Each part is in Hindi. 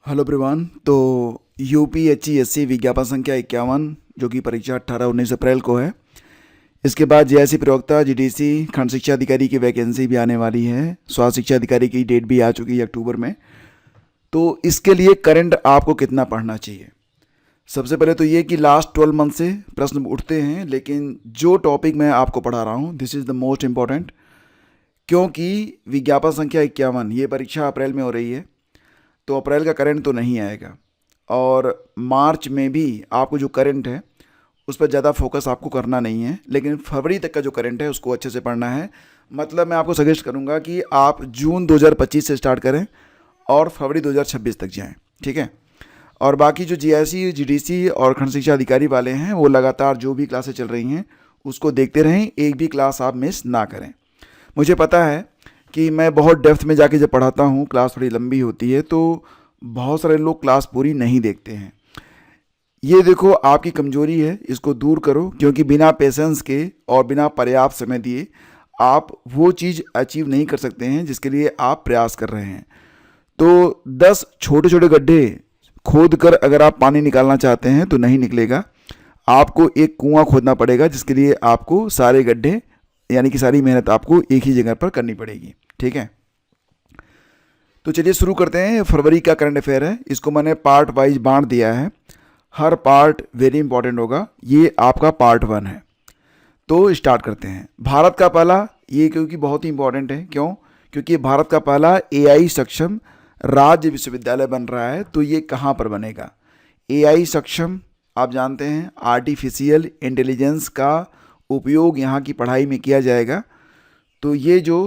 Hello everyone. तो यूपीएचईएससी विज्ञापन संख्या 51 जो कि परीक्षा 18-19 अप्रैल को है। इसके बाद जेएससी प्रवक्ता जीडीसी खंड शिक्षा अधिकारी की वैकेंसी भी आने वाली है। स्वास्थ्य शिक्षा अधिकारी की डेट भी आ चुकी है अक्टूबर में। तो इसके लिए करंट आपको कितना पढ़ना चाहिए? सबसे पहले तो ये कि लास्ट 12 मंथ से प्रश्न उठते हैं, लेकिन जो टॉपिक मैं आपको पढ़ा रहा हूँ this is the most important, क्योंकि विज्ञापन संख्या 51 ये परीक्षा अप्रैल में हो रही है। तो अप्रैल का करंट तो नहीं आएगा, और मार्च में भी आपको जो करंट है उस पर ज़्यादा फोकस आपको करना नहीं है, लेकिन फरवरी तक का जो करंट है उसको अच्छे से पढ़ना है। मतलब मैं आपको सजेस्ट करूंगा कि आप जून 2025 से स्टार्ट करें और फरवरी 2026 तक जाएं, ठीक है। और बाकी जो जीआईसी जीडीसी और खंड शिक्षा अधिकारी वाले हैं वो लगातार जो भी क्लासेस चल रही हैं उसको देखते रहें, एक भी क्लास आप मिस ना करें। मुझे पता है कि मैं बहुत डेप्थ में जाके जब पढ़ाता हूँ, क्लास थोड़ी लंबी होती है, तो बहुत सारे लोग क्लास पूरी नहीं देखते हैं। ये देखो आपकी कमजोरी है, इसको दूर करो, क्योंकि बिना पेशेंस के और बिना पर्याप्त समय दिए आप वो चीज़ अचीव नहीं कर सकते हैं जिसके लिए आप प्रयास कर रहे हैं। तो 10 छोटे छोटे गड्ढे खोद कर अगर आप पानी निकालना चाहते हैं तो नहीं निकलेगा। आपको एक कुआं खोदना पड़ेगा, जिसके लिए आपको सारे गड्ढे यानी कि सारी मेहनत आपको एक ही जगह पर करनी पड़ेगी, ठीक है। तो चलिए शुरू करते हैं। फरवरी का करंट अफेयर है, इसको मैंने पार्ट वाइज बांट दिया है। हर पार्ट वेरी इंपॉर्टेंट होगा। ये आपका पार्ट 1 है। तो स्टार्ट करते हैं। भारत का पहला, ये क्योंकि बहुत ही इंपॉर्टेंट है, क्यों? क्योंकि भारत का पहला एआई सक्षम राज्य विश्वविद्यालय बन रहा है। तो ये कहाँ पर बनेगा? एआई सक्षम, आप जानते हैं आर्टिफिशियल इंटेलिजेंस का उपयोग यहाँ की पढ़ाई में किया जाएगा। तो ये जो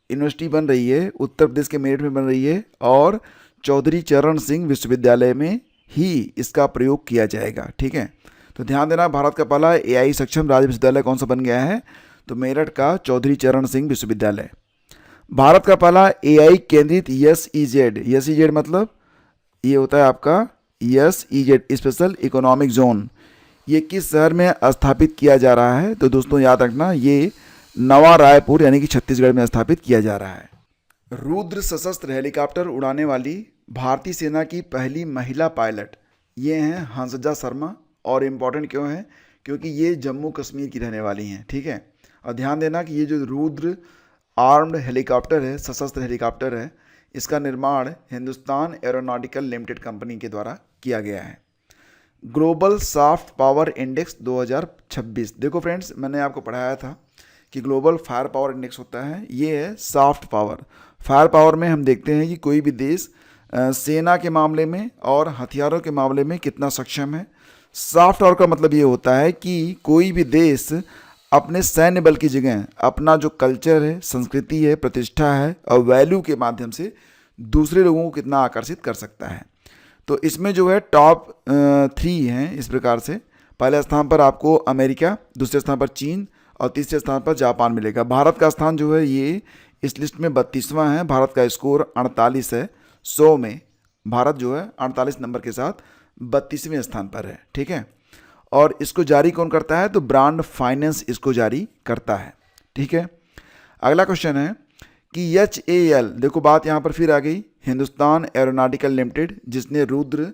यूनिवर्सिटी बन रही है उत्तर प्रदेश के मेरठ में बन रही है, और चौधरी चरण सिंह विश्वविद्यालय में ही इसका प्रयोग किया जाएगा, ठीक है। तो ध्यान देना, भारत का पहला एआई सक्षम राज्य विश्वविद्यालय कौन सा बन गया है? तो मेरठ का चौधरी चरण सिंह विश्वविद्यालय। भारत का पहला एआई केंद्रित एसईजेड मतलब ये होता है आपका एसईजेड स्पेशल इकोनॉमिक जोन। ये किस शहर में स्थापित किया जा रहा है? तो दोस्तों याद रखना, ये नवा रायपुर यानी कि छत्तीसगढ़ में स्थापित किया जा रहा है। रुद्र सशस्त्र हेलीकॉप्टर उड़ाने वाली भारतीय सेना की पहली महिला पायलट ये हैं हंसजा शर्मा। और इम्पॉर्टेंट क्यों है? क्योंकि ये जम्मू कश्मीर की रहने वाली हैं, ठीक है। और ध्यान देना कि ये जो रुद्र आर्म्ड हेलीकॉप्टर है, सशस्त्र हेलीकॉप्टर है, इसका निर्माण हिंदुस्तान एरोनॉटिकल लिमिटेड कंपनी के द्वारा किया गया है। Global soft power index 2026। देखो फ्रेंड्स, मैंने आपको पढ़ाया था कि ग्लोबल फायर पावर इंडेक्स होता है, ये है सॉफ्ट पावर। फायर पावर में हम देखते हैं कि कोई भी देश सेना के मामले में और हथियारों के मामले में कितना सक्षम है। सॉफ्ट पावर का मतलब ये होता है कि कोई भी देश अपने सैन्य बल की जगह अपना जो कल्चर है, संस्कृति है, प्रतिष्ठा है और वैल्यू के माध्यम से दूसरे लोगों को कितना आकर्षित कर सकता है। तो इसमें जो है टॉप 3 हैं इस प्रकार से। पहले स्थान पर आपको अमेरिका, दूसरे स्थान पर चीन और तीसरे स्थान पर जापान मिलेगा। भारत का स्थान जो है ये इस लिस्ट में 32वां है। भारत का स्कोर 48 है 100 में। भारत जो है 48 नंबर के साथ 32वें स्थान पर है, ठीक है। और इसको जारी कौन करता है? तो ब्रांड फाइनेंस इसको जारी करता है, ठीक है। अगला क्वेश्चन है कि HAL, देखो बात यहाँ पर फिर आ गई, हिंदुस्तान एरोनॉटिकल लिमिटेड जिसने रुद्र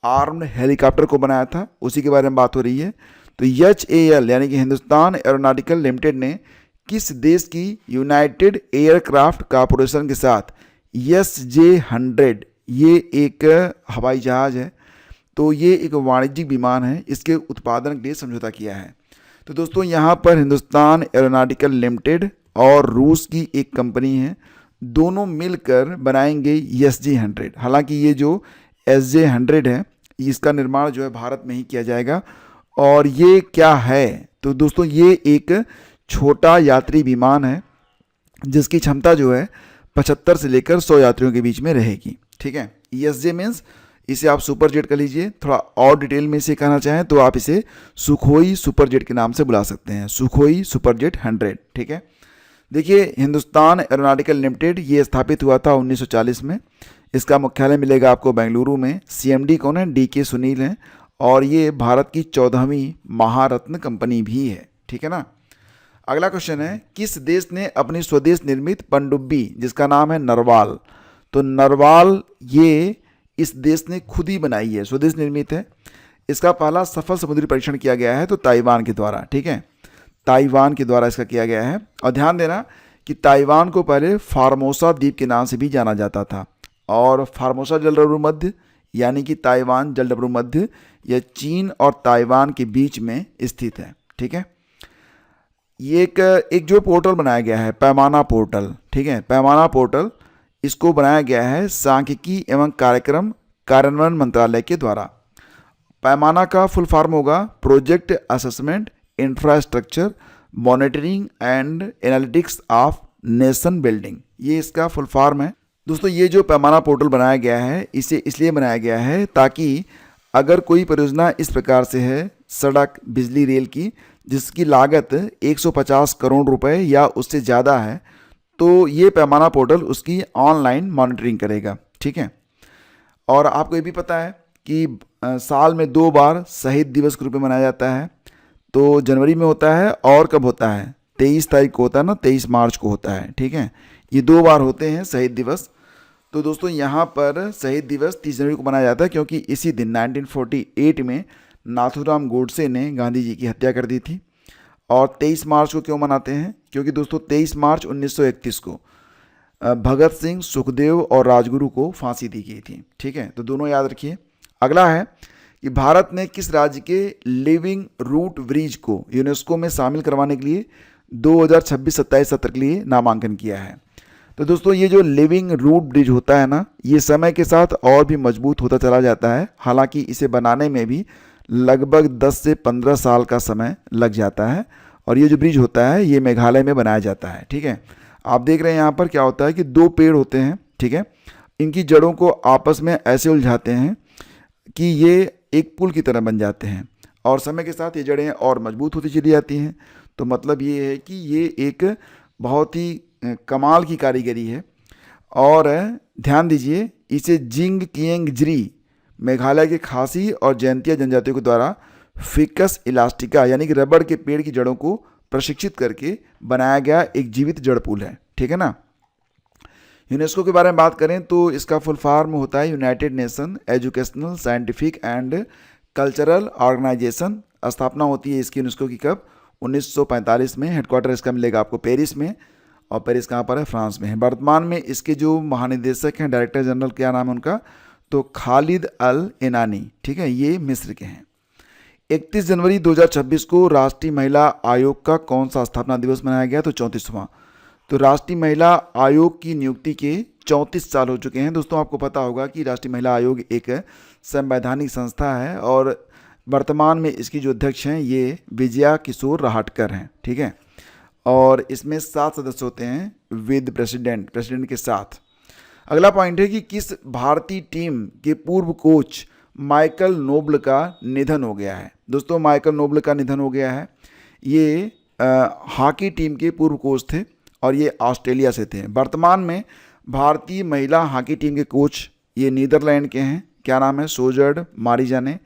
आर्म्ड हेलीकॉप्टर को बनाया था, उसी के बारे में बात हो रही है। तो HAL यानी कि हिंदुस्तान एरोनॉटिकल लिमिटेड ने किस देश की यूनाइटेड एयरक्राफ्ट कॉरपोरेशन के साथ SJ-100, ये एक हवाई जहाज़ है, तो ये एक वाणिज्यिक विमान है, इसके उत्पादन के लिए समझौता किया है। तो दोस्तों यहाँ पर हिंदुस्तान एरोनॉटिकल लिमिटेड और रूस की एक कंपनी है, दोनों मिलकर बनाएंगे SJ-100। हालांकि ये जो SJ-100 है इसका निर्माण जो है भारत में ही किया जाएगा। और ये क्या है? तो दोस्तों ये एक छोटा यात्री विमान है जिसकी क्षमता जो है 75 से लेकर 100 यात्रियों के बीच में रहेगी, ठीक है। SJ मीन्स इसे आप सुपर जेट कर लीजिए। थोड़ा और डिटेल में इसे कहना चाहें तो आप इसे सुखोई सुपर जेट के नाम से बुला सकते हैं, सुखोई सुपर जेट 100, ठीक है। देखिए हिंदुस्तान एरोनॉटिकल लिमिटेड ये स्थापित हुआ था 1940 में। इसका मुख्यालय मिलेगा आपको बेंगलुरु में। CMD कौन है? DK सुनील हैं। और ये भारत की 14वीं महारत्न कंपनी भी है, ठीक है ना। अगला क्वेश्चन है, किस देश ने अपनी स्वदेश निर्मित पनडुब्बी जिसका नाम है नरवाल, तो नरवाल ये इस देश ने खुद ही बनाई है, स्वदेश निर्मित है। इसका पहला सफल समुद्री परीक्षण किया गया है तो ताइवान के द्वारा, ठीक है, ताइवान के द्वारा इसका किया गया है। और ध्यान देना कि ताइवान को पहले फार्मोसा द्वीप के नाम से भी जाना जाता था, और फार्मोसा जलडमरू मध्य यानी कि ताइवान जलडमरू मध्य यह चीन और ताइवान के बीच में स्थित है, ठीक है। ये एक जो पोर्टल बनाया गया है, पैमाना पोर्टल, ठीक है, पैमाना पोर्टल, इसको बनाया गया है सांख्यिकी एवं कार्यक्रम कार्यान्वयन मंत्रालय के द्वारा। पैमाना का फुल फॉर्म होगा project assessment infrastructure monitoring and analytics of nation building, ये इसका फुल फॉर्म है। दोस्तों ये जो पैमाना पोर्टल बनाया गया है इसे इसलिए बनाया गया है ताकि अगर कोई परियोजना इस प्रकार से है, सड़क बिजली रेल की, जिसकी लागत 150 करोड़ रुपए या उससे ज़्यादा है, तो ये पैमाना पोर्टल उसकी ऑनलाइन मॉनिटरिंग करेगा, ठीक है। और आपको ये भी पता है कि साल में 2 बार शहीद दिवस के रूप में मनाया जाता है। तो जनवरी में होता है और कब होता है, 23 तारीख को होता है ना, 23 मार्च को होता है, ठीक है। ये 2 बार होते हैं शहीद दिवस। तो दोस्तों यहाँ पर शहीद दिवस 30 जनवरी को मनाया जाता है क्योंकि इसी दिन 1948 में नाथूराम गोडसे ने गांधी जी की हत्या कर दी थी। और 23 मार्च को क्यों मनाते हैं, क्योंकि दोस्तों 23 मार्च 1931 को भगत सिंह, सुखदेव और राजगुरु को फांसी दी गई थी, ठीक है। तो दोनों याद रखिए। अगला है कि भारत ने किस राज्य के लिविंग रूट ब्रिज को यूनेस्को में शामिल करवाने के लिए 2026-27 सत्र के लिए नामांकन किया है। तो दोस्तों ये जो लिविंग रूट ब्रिज होता है ना, ये समय के साथ और भी मजबूत होता चला जाता है। हालांकि इसे बनाने में भी लगभग 10 से 15 साल का समय लग जाता है। और ये जो ब्रिज होता है ये मेघालय में बनाया जाता है, ठीक है। आप देख रहे हैं यहाँ पर क्या होता है कि 2 पेड़ होते हैं, ठीक है, इनकी जड़ों को आपस में ऐसे उलझाते हैं कि ये एक पुल की तरह बन जाते हैं और समय के साथ ये जड़ें और मजबूत होती चली जाती हैं। तो मतलब ये है कि ये एक बहुत ही कमाल की कारीगरी है। और ध्यान दीजिए, इसे जिंग किएंग ज्री मेघालय के खासी और जयंतिया जनजातियों के द्वारा फिकस इलास्टिका यानी कि रबड़ के पेड़ की जड़ों को प्रशिक्षित करके बनाया गया एक जीवित जड़ पुल है, ठीक है ना। यूनेस्को के बारे में बात करें तो इसका फुल फॉर्म होता है United Nation Educational Scientific and Cultural Organization. स्थापना होती है इसकी यूनेस्को की कब, 1945 में। हेडक्वार्टर इसका मिलेगा आपको पेरिस में, और पेरिस कहाँ पर है, फ्रांस में है। वर्तमान में इसके जो महानिदेशक हैं, डायरेक्टर जनरल, क्या नाम है उनका, तो खालिद अल एनानी, ठीक है, ये मिस्र के हैं। 31 जनवरी 2026 को राष्ट्रीय महिला आयोग का कौन सा स्थापना दिवस मनाया गया, तो 34वां। तो राष्ट्रीय महिला आयोग की नियुक्ति के 34 साल हो चुके हैं। दोस्तों आपको पता होगा कि राष्ट्रीय महिला आयोग एक संवैधानिक संस्था है और वर्तमान में इसकी जो अध्यक्ष हैं ये विजया किशोर राहटकर हैं, ठीक है। और इसमें 7 सदस्य होते हैं विद प्रेसिडेंट के साथ। अगला पॉइंट है कि किस भारतीय टीम के पूर्व कोच माइकल नोबल का निधन हो गया है। दोस्तों माइकल नोबल का निधन हो गया है। ये हॉकी टीम के पूर्व कोच थे और ये ऑस्ट्रेलिया से थे। वर्तमान में भारतीय महिला हॉकी टीम के कोच ये नीदरलैंड के हैं, क्या नाम है, सोजर्ड मारिजाने।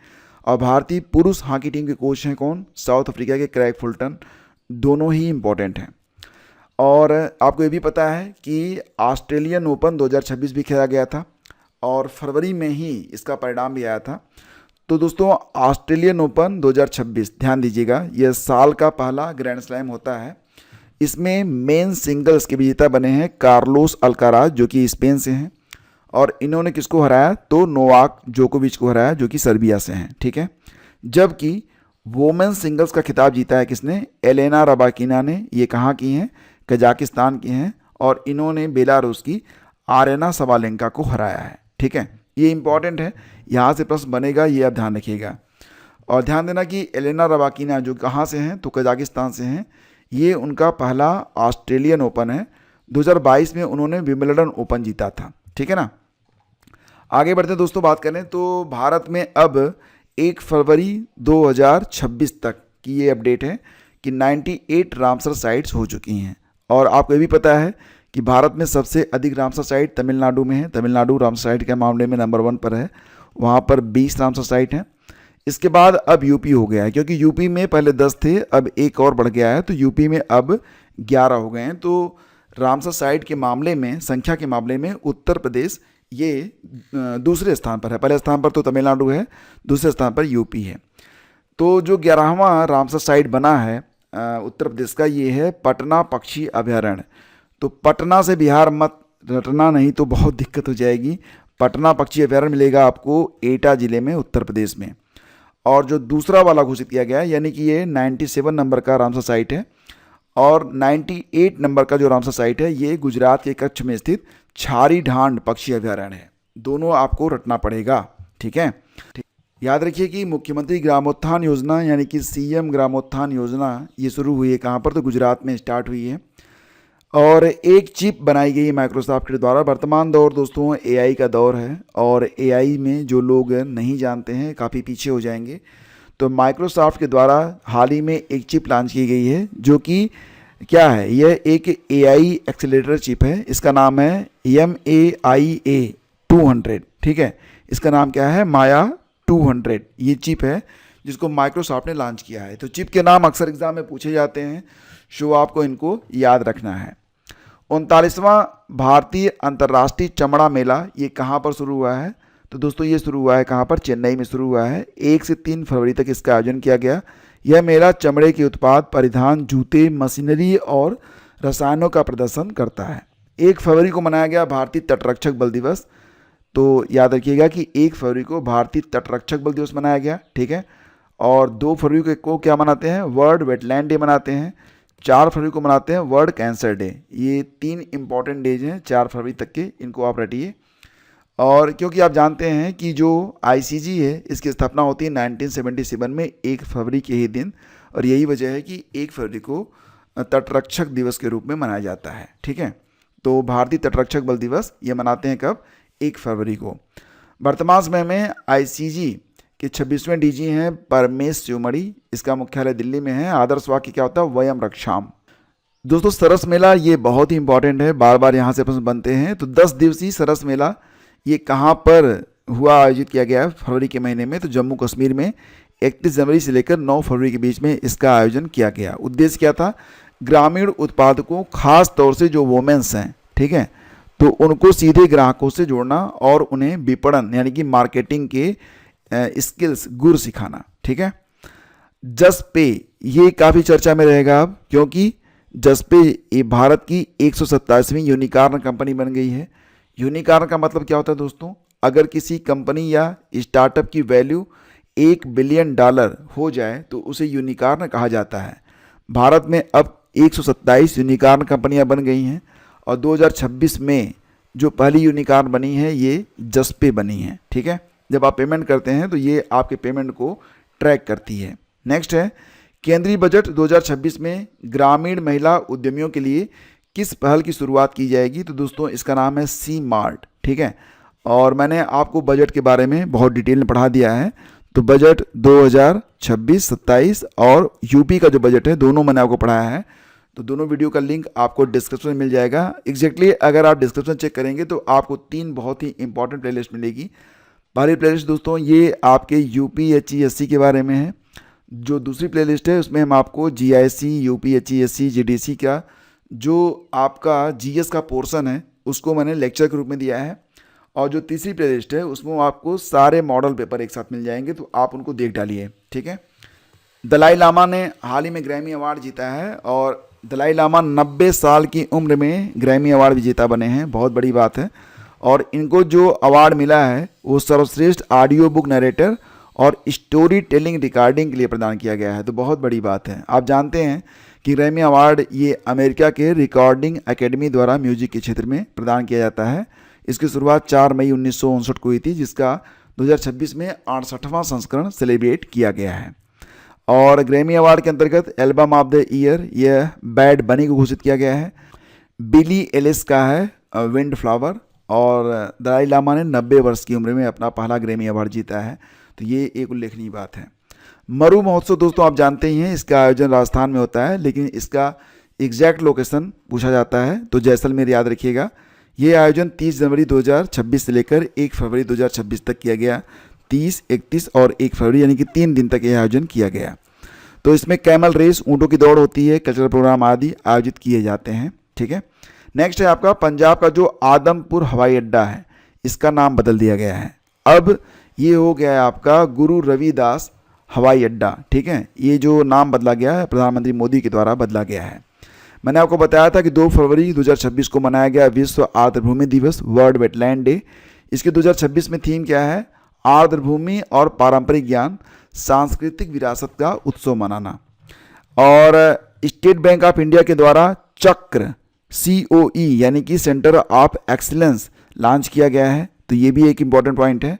और भारतीय पुरुष हॉकी टीम के कोच हैं कौन, साउथ अफ्रीका के क्रैग फुलटन। दोनों ही इम्पोर्टेंट हैं। और आपको ये भी पता है कि ऑस्ट्रेलियन ओपन 2026 भी खेला गया था और फरवरी में ही इसका परिणाम भी आया था। तो दोस्तों ऑस्ट्रेलियन ओपन 2026 ध्यान दीजिएगा, यह साल का पहला ग्रैंड स्लैम होता है। इसमें मेन सिंगल्स के विजेता बने हैं कार्लोस अल्काराज जो कि स्पेन से हैं, और इन्होंने किसको हराया, तो नोवाक जोकोविच को हराया जो कि सर्बिया से हैं, ठीक है। जबकि वोमेन सिंगल्स का खिताब जीता है किसने, एलेना रबाकिना ने। ये कहाँ की हैं, कजाकिस्तान की हैं, और इन्होंने बेलारूस की आरेना सवालेंका को हराया है, ठीक है। ये इंपॉर्टेंट है, यहाँ से प्रश्न बनेगा, ये आप ध्यान रखिएगा। और ध्यान देना कि एलेना रबाकिना जो कहाँ से हैं, तो कजाकिस्तान से हैं। ये उनका पहला ऑस्ट्रेलियन ओपन है। 2022 में उन्होंने विंबलडन ओपन जीता था, ठीक है ना। आगे बढ़ते हैं दोस्तों, बात करें तो भारत में अब 1 फरवरी 2026 तक की ये अपडेट है कि 98 रामसर साइट्स हो चुकी हैं। और आपको ये भी पता है कि भारत में सबसे अधिक रामसर साइट तमिलनाडु में है। तमिलनाडु रामसर साइट के मामले में नंबर 1 पर है, वहाँ पर 20 रामसर साइट हैं। इसके बाद अब यूपी हो गया है, क्योंकि यूपी में पहले 10 थे, अब एक और बढ़ गया है, तो यूपी में अब 11 हो गए हैं। तो रामसर साइट के मामले में, संख्या के मामले में उत्तर प्रदेश ये दूसरे स्थान पर है। पहले स्थान पर तो तमिलनाडु है, दूसरे स्थान पर यूपी है। तो जो 11वां रामसर साइट बना है उत्तर प्रदेश का, ये है पटना पक्षी अभयारण्य। तो पटना से बिहार मत रटना, नहीं तो बहुत दिक्कत हो जाएगी। पटना पक्षी अभयारण्य मिलेगा आपको एटा जिले में, उत्तर प्रदेश में। और जो दूसरा वाला घोषित किया गया है, यानी कि ये 97 नंबर का रामसर साइट है, और 98 नंबर का जो रामसर साइट है ये गुजरात के कच्छ में स्थित छारी ढांड पक्षी अभयारण्य है। दोनों आपको रटना पड़ेगा, ठीक है। याद रखिए कि मुख्यमंत्री ग्रामोत्थान योजना यानी कि सीएम ग्रामोत्थान योजना ये शुरू हुई है कहाँ पर, तो गुजरात में स्टार्ट हुई है। और एक चिप बनाई गई है माइक्रोसॉफ्ट के द्वारा। वर्तमान दौर दोस्तों एआई का दौर है, और एआई में जो लोग नहीं जानते हैं काफ़ी पीछे हो जाएंगे। तो माइक्रोसॉफ्ट के द्वारा हाल ही में एक चिप लॉन्च की गई है, जो कि क्या है, यह एक एआई एक्सेलेरेटर चिप है। इसका नाम है MAIA 200, ठीक है। इसका नाम क्या है, माया 200 ये चिप है जिसको माइक्रोसॉफ्ट ने लॉन्च किया है। तो चिप के नाम अक्सर एग्जाम में पूछे जाते हैं, सो आपको इनको याद रखना है। 39वां भारतीय अंतर्राष्ट्रीय चमड़ा मेला ये कहाँ पर शुरू हुआ है, तो दोस्तों ये शुरू हुआ है कहाँ पर, चेन्नई में शुरू हुआ है। 1 से 3 फरवरी तक इसका आयोजन किया गया। यह मेला चमड़े के उत्पाद, परिधान, जूते, मशीनरी और रसायनों का प्रदर्शन करता है। 1 फरवरी को मनाया गया भारतीय तटरक्षक बल दिवस। तो याद रखिएगा कि 1 फरवरी को भारतीय तटरक्षक बल दिवस मनाया गया, ठीक है। और 2 फरवरी को क्या मनाते हैं, वर्ल्ड वेटलैंड डे मनाते हैं। 4 फरवरी को मनाते हैं वर्ल्ड कैंसर डे। ये 3 इंपॉर्टेंट डेज हैं 4 फरवरी तक के, इनको आप रटिए। और क्योंकि आप जानते हैं कि जो आईसीजी है इसकी स्थापना होती है 1977 में 1 फरवरी के ही दिन, और यही वजह है कि 1 फरवरी को तटरक्षक दिवस के रूप में मनाया जाता है, ठीक है। तो भारतीय तटरक्षक बल दिवस ये मनाते हैं कब, 1 फरवरी को। वर्तमान समय में आईसीजी के 26वें डीजी हैं परमेश शिवमणि। इसका मुख्यालय दिल्ली में है। आदर्श वाक्य क्या होता है, वयम रक्षाम। दोस्तों सरस मेला ये बहुत ही इंपॉर्टेंट है, बार बार यहाँ से प्रश्न बनते हैं। तो 10 दिवसीय सरस मेला ये कहाँ पर हुआ, आयोजित किया गया है फरवरी के महीने में, तो जम्मू कश्मीर में 31 जनवरी से लेकर 9 फरवरी के बीच में इसका आयोजन किया गया। उद्देश्य क्या था, ग्रामीण उत्पादकों, खास तौर से जो वोमेंस हैं, ठीक है, तो उनको सीधे ग्राहकों से जोड़ना और उन्हें विपणन यानी कि मार्केटिंग के स्किल्स, गुर सिखाना, ठीक है। जसपे ये काफ़ी चर्चा में रहेगा अब, क्योंकि जसपे ये भारत की 127वीं यूनिकॉर्न कंपनी बन गई है। यूनिकॉर्न का मतलब क्या होता है दोस्तों, अगर किसी कंपनी या स्टार्टअप की वैल्यू $1 बिलियन हो जाए तो उसे यूनिकॉर्न कहा जाता है। भारत में अब 127 यूनिकॉर्न कंपनियां बन गई हैं, और 2026 में जो पहली यूनिकॉर्न बनी है ये जसपे बनी है, ठीक है। जब आप पेमेंट करते हैं तो ये आपके पेमेंट को ट्रैक करती है। नेक्स्ट है केंद्रीय बजट 2026 में ग्रामीण महिला उद्यमियों के लिए किस पहल की शुरुआत की जाएगी, तो दोस्तों इसका नाम है सी मार्ट, ठीक है। और मैंने आपको बजट के बारे में बहुत डिटेल में पढ़ा दिया है। तो बजट 2026-27 और यूपी का जो बजट है दोनों मैंने आपको पढ़ाया है। तो दोनों वीडियो का लिंक आपको डिस्क्रिप्शन में मिल जाएगा। एग्जैक्टली अगर आप डिस्क्रिप्शन चेक करेंगे तो आपको 3 बहुत ही इंपॉर्टेंट प्लेलिस्ट मिलेगी। पहली प्लेलिस्ट दोस्तों ये आपके UPHESC के बारे में है। जो दूसरी प्लेलिस्ट है उसमें हम आपको GIC, UPHESC, GDC का जो आपका GS का पोर्शन है उसको मैंने लेक्चर के रूप में दिया है। और जो तीसरी प्लेलिस्ट है उसमें आपको सारे मॉडल पेपर एक साथ मिल जाएंगे, तो आप उनको देख डालिए, ठीक है। दलाई लामा ने हाल ही में ग्रैमी अवार्ड जीता है, और दलाई लामा 90 साल की उम्र में ग्रैमी अवार्ड विजेता बने हैं, बहुत बड़ी बात है। और इनको जो अवार्ड मिला है वो सर्वश्रेष्ठ ऑडियो बुक नरेटर और स्टोरी टेलिंग रिकॉर्डिंग के लिए प्रदान किया गया है, तो बहुत बड़ी बात है। आप जानते हैं कि ग्रैमी अवार्ड ये अमेरिका के रिकॉर्डिंग एकेडमी द्वारा म्यूजिक के क्षेत्र में प्रदान किया जाता है। इसकी शुरुआत 4 मई 1959 को हुई थी, जिसका 2026 में 68वां संस्करण सेलिब्रेट किया गया है। और ग्रैमी अवार्ड के अंतर्गत एल्बम ऑफ द ईयर यह बैड बनी को घोषित किया गया है। बिली एलिस का है विंड फ्लावर, और दलाई लामा ने 90 वर्ष की उम्र में अपना पहला ग्रैमी अवार्ड जीता है, तो ये एक उल्लेखनीय बात है। मरु महोत्सव दोस्तों आप जानते ही हैं, इसका आयोजन राजस्थान में होता है, लेकिन इसका एग्जैक्ट लोकेशन पूछा जाता है तो जैसलमेर याद रखिएगा। ये आयोजन 30 जनवरी 2026 से लेकर 1 फरवरी 2026 तक किया गया। 30, 31 और 1 फरवरी यानी कि 3 दिन तक यह आयोजन किया गया। तो इसमें कैमल रेस, ऊँटों की दौड़ होती है, कल्चरल प्रोग्राम आदि आयोजित किए जाते हैं, ठीक है। नेक्स्ट है आपका पंजाब का जो आदमपुर हवाई अड्डा है, इसका नाम बदल दिया गया है। अब ये हो गया है आपका गुरु रविदास हवाई अड्डा, ठीक है। ये जो नाम बदला गया है प्रधानमंत्री मोदी के द्वारा बदला गया है। मैंने आपको बताया था कि 2 फरवरी 2026 को मनाया गया विश्व आर्द्रभूमि दिवस, वर्ल्ड वेटलैंड डे। इसके 2026 में थीम क्या है? आर्द्रभूमि और पारंपरिक ज्ञान, सांस्कृतिक विरासत का उत्सव मनाना। और स्टेट बैंक ऑफ इंडिया के द्वारा चक्र COE यानी कि सेंटर ऑफ एक्सीलेंस लॉन्च किया गया है, तो ये भी एक इम्पॉर्टेंट पॉइंट है।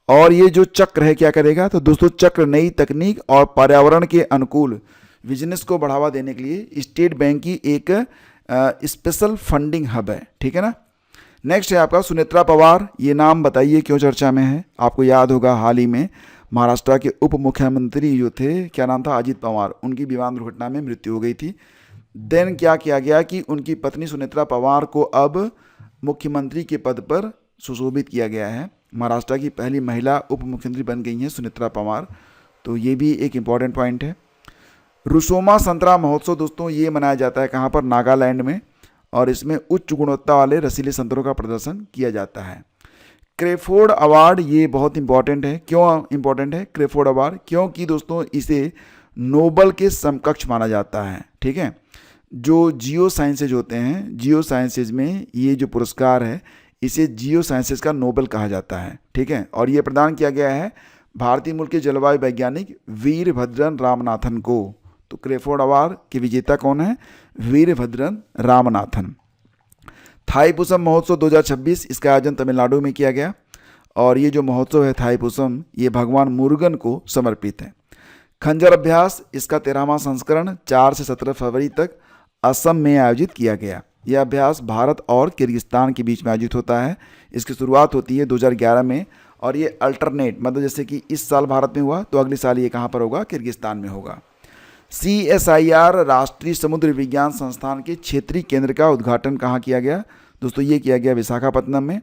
और ये जो चक्र है क्या करेगा? तो दोस्तों चक्र नई तकनीक और पर्यावरण के अनुकूल बिजनेस को बढ़ावा देने के लिए स्टेट बैंक की एक स्पेशल फंडिंग हब है, ठीक है ना। नेक्स्ट है आपका सुनेत्रा पवार। ये नाम बताइए क्यों चर्चा में है? आपको याद होगा हाल ही में महाराष्ट्र के उप मुख्यमंत्री जो थे, क्या नाम था, अजित पवार, उनकी विमान दुर्घटना में मृत्यु हो गई थी। देन क्या किया गया कि उनकी पत्नी सुनेत्रा पवार को अब मुख्यमंत्री के पद पर सुशोभित किया गया है। महाराष्ट्र की पहली महिला उप मुख्यमंत्री बन गई हैं सुनेत्रा पवार, तो ये भी एक इम्पॉर्टेंट पॉइंट है। रुसोमा संतरा महोत्सव दोस्तों ये मनाया जाता है कहाँ पर? नागालैंड में, और इसमें उच्च गुणवत्ता वाले रसीले संतरों का प्रदर्शन किया जाता है। क्रेफोर्ड अवार्ड ये बहुत इंपॉर्टेंट है। क्यों इंपॉर्टेंट है क्रेफोर्ड अवार्ड? क्योंकि दोस्तों इसे नोबल के समकक्ष माना जाता है, ठीक है। जो जियो साइंसेज होते हैं, जियो साइंसेज में ये जो पुरस्कार है इसे जियो साइंसेज का नोबेल कहा जाता है, ठीक है। और ये प्रदान किया गया है भारतीय मूल के जलवायु वैज्ञानिक वीरभद्रन रामनाथन को। तो क्रेफोर्ड अवार्ड के विजेता कौन है? वीरभद्रन रामनाथन। थाईपुसम महोत्सव 2026, इसका आयोजन तमिलनाडु में किया गया। और ये जो महोत्सव है थाईपुसम, ये भगवान मुरुगन को समर्पित है। खंजर अभ्यास, इसका 13वां संस्करण 4 से 17 फरवरी तक असम में आयोजित किया गया। यह अभ्यास भारत और किर्गिस्तान के बीच में आयोजित होता है। इसकी शुरुआत होती है 2011 में, और ये अल्टरनेट, मतलब जैसे कि इस साल भारत में हुआ तो अगले साल ये कहाँ पर होगा? किर्गिस्तान में होगा। CSIR राष्ट्रीय समुद्र विज्ञान संस्थान के क्षेत्रीय केंद्र का उद्घाटन कहाँ किया गया? दोस्तों ये किया गया विशाखापत्तनम में।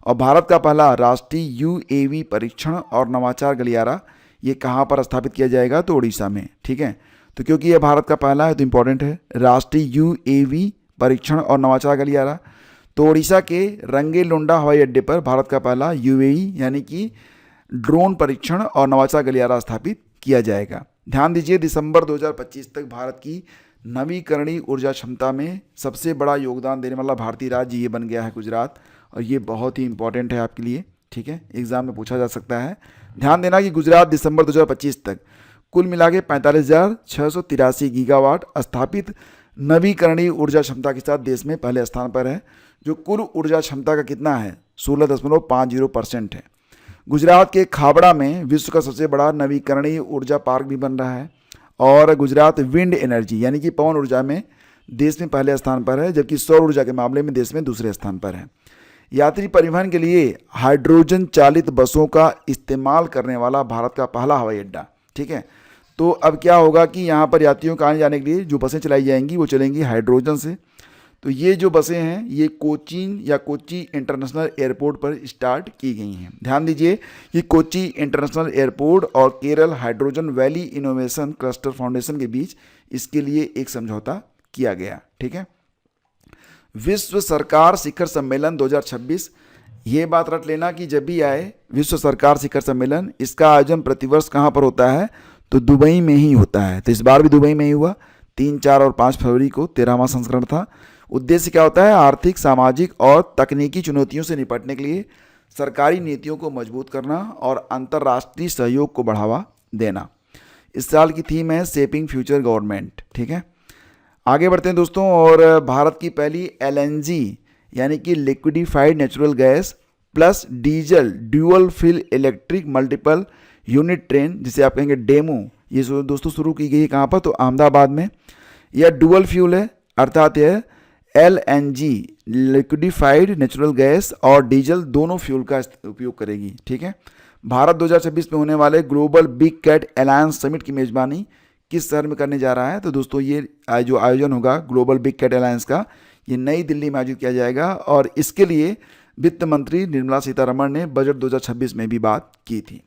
और भारत का पहला राष्ट्रीय UAV परीक्षण और नवाचार गलियारा ये कहाँ पर स्थापित किया जाएगा? तो उड़ीसा में, ठीक है। तो क्योंकि ये भारत का पहला है तो इम्पोर्टेंट है, राष्ट्रीय UAV परीक्षण और नवाचार गलियारा। तो उड़ीसा के रंगेलुंडा हवाई अड्डे पर भारत का पहला UAV यानी कि ड्रोन परीक्षण और नवाचार गलियारा स्थापित किया जाएगा। ध्यान दीजिए दिसंबर 2025 तक भारत की नवीकरणीय ऊर्जा क्षमता में सबसे बड़ा योगदान देने वाला भारतीय राज्य ये बन गया है गुजरात। और ये बहुत ही इंपॉर्टेंट है आपके लिए, ठीक है, एग्जाम में पूछा जा सकता है। ध्यान देना कि गुजरात दिसंबर 2025 तक कुल मिला के 45,683 गीगावाट स्थापित नवीकरणीय ऊर्जा क्षमता के साथ देश में पहले स्थान पर है, जो कुल ऊर्जा क्षमता का कितना है? 16.50% है। गुजरात के खाबड़ा में विश्व का सबसे बड़ा नवीकरणीय ऊर्जा पार्क भी बन रहा है। और गुजरात विंड एनर्जी यानी कि पवन ऊर्जा में देश में पहले स्थान पर है, जबकि सौर ऊर्जा के मामले में देश में दूसरे स्थान पर है। यात्री परिवहन के लिए हाइड्रोजन चालित बसों का इस्तेमाल करने वाला भारत का पहला हवाई अड्डा, ठीक है। तो अब क्या होगा कि यहाँ पर यात्रियों को आने जाने के लिए जो बसें चलाई जाएंगी वो चलेंगी हाइड्रोजन से। तो ये जो बसें हैं ये कोचीन या कोच्चि इंटरनेशनल एयरपोर्ट पर स्टार्ट की गई हैं। ध्यान दीजिए ये कोच्चि इंटरनेशनल एयरपोर्ट और Kerala hydrogen valley innovation cluster foundation के बीच इसके लिए एक समझौता किया गया, ठीक है। विश्व सरकार शिखर सम्मेलन 2026, ये बात रट लेना कि जब भी आए विश्व सरकार शिखर सम्मेलन, इसका आयोजन प्रतिवर्ष कहाँ पर होता है? तो दुबई में ही होता है। तो इस बार भी दुबई में ही हुआ, 3, 4 और 5 फरवरी को 13वां संस्करण था। उद्देश्य क्या होता है? आर्थिक, सामाजिक और तकनीकी चुनौतियों से निपटने के लिए सरकारी नीतियों को मजबूत करना और अंतर्राष्ट्रीय सहयोग को बढ़ावा देना। इस साल की थीम है शेपिंग फ्यूचर गवर्नमेंट, ठीक है। आगे बढ़ते हैं दोस्तों। और भारत की पहली LNG यानी कि liquefied natural gas plus diesel dual fuel electric multiple unit train, जिसे आप कहेंगे डेमो, ये दोस्तों शुरू की गई है कहाँ पर? तो अहमदाबाद में। यह डुअल फ्यूल है, अर्थात यह LNG लिक्विडिफाइड नेचुरल गैस और डीजल दोनों फ्यूल का उपयोग करेगी, ठीक है। भारत 2026 में होने वाले global big cat alliance summit की मेजबानी किस शहर में करने जा रहा है? तो दोस्तों ये जो आयोजन होगा ग्लोबल बिग कैट अलायंस का, ये नई दिल्ली में आयोजित किया जाएगा। और इसके लिए वित्त मंत्री निर्मला सीतारमण ने बजट 2026 में भी बात की थी।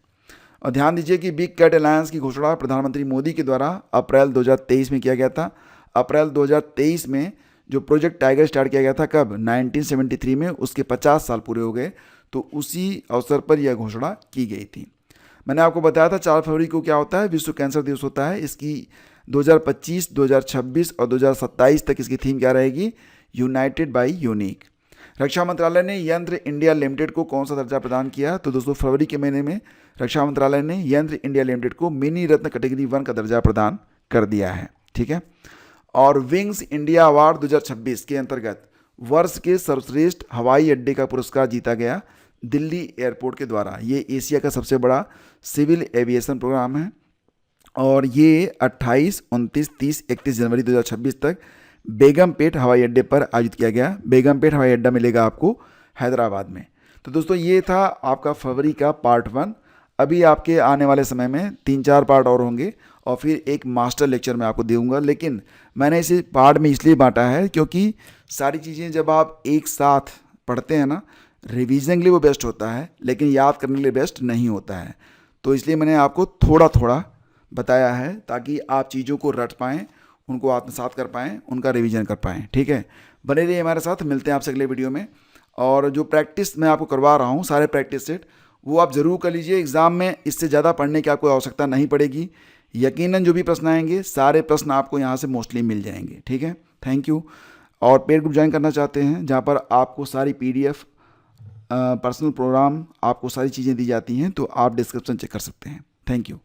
और ध्यान दीजिए कि बिग कैट अलायंस की घोषणा प्रधानमंत्री मोदी के द्वारा अप्रैल 2023 में किया गया था। अप्रैल 2023 में जो प्रोजेक्ट टाइगर स्टार्ट किया गया था, कब? 1973 में, उसके 50 साल पूरे हो गए। तो उसी अवसर पर यह घोषणा की गई थी। मैंने आपको बताया था 4 फरवरी को क्या होता है, विश्व कैंसर दिवस होता है। इसकी 2025, 2026 और 2027 तक इसकी थीम क्या रहेगी, यूनाइटेड बाई यूनिक। रक्षा मंत्रालय ने यंत्र इंडिया लिमिटेड को कौन सा दर्जा प्रदान किया, तो दोस्तों फरवरी के महीने में रक्षा मंत्रालय ने यंत्र इंडिया लिमिटेड को मिनी रत्न कैटेगरी 1 का दर्जा प्रदान कर दिया है। ठीक है। और विंग्स इंडिया अवार्ड 2026 के अंतर्गत वर्ष के सर्वश्रेष्ठ हवाई अड्डे का पुरस्कार जीता गया दिल्ली एयरपोर्ट के द्वारा। ये एशिया का सबसे बड़ा सिविल एविएशन प्रोग्राम है और ये 28, 29, 30, 31 जनवरी 2026 तक बेगमपेट हवाई अड्डे पर आयोजित किया गया। बेगमपेट हवाई अड्डा मिलेगा आपको हैदराबाद में। तो दोस्तों ये था आपका फरवरी का पार्ट 1। अभी आपके आने वाले समय में 3-4 पार्ट और होंगे और फिर एक मास्टर लेक्चर मैं आपको दूंगा। लेकिन मैंने इसे पार्ट में इसलिए बांटा है क्योंकि सारी चीज़ें जब आप एक साथ पढ़ते हैं ना, रिवीजन के लिए वो बेस्ट होता है लेकिन याद करने के लिए बेस्ट नहीं होता है। तो इसलिए मैंने आपको थोड़ा थोड़ा बताया है ताकि आप चीज़ों को रट पाएँ, उनको आत्मसात कर पाएँ, उनका रिवीजन कर पाएँ। ठीक है, बने रहिए हमारे साथ, मिलते हैं आपसे अगले वीडियो में। और जो प्रैक्टिस मैं आपको करवा रहा हूँ, सारे प्रैक्टिस सेट, वो आप ज़रूर कर लीजिए। एग्ज़ाम में इससे ज़्यादा पढ़ने की आपको आवश्यकता नहीं पड़ेगी। यकीनन जो भी प्रश्न आएंगे सारे प्रश्न आपको यहाँ से मोस्टली मिल जाएंगे। ठीक है, थैंक यू। और पेड ग्रुप ज्वाइन करना चाहते हैं जहाँ पर आपको सारी PDF, पर्सनल प्रोग्राम, आपको सारी चीज़ें दी जाती हैं, तो आप डिस्क्रिप्शन चेक कर सकते हैं। Thank you.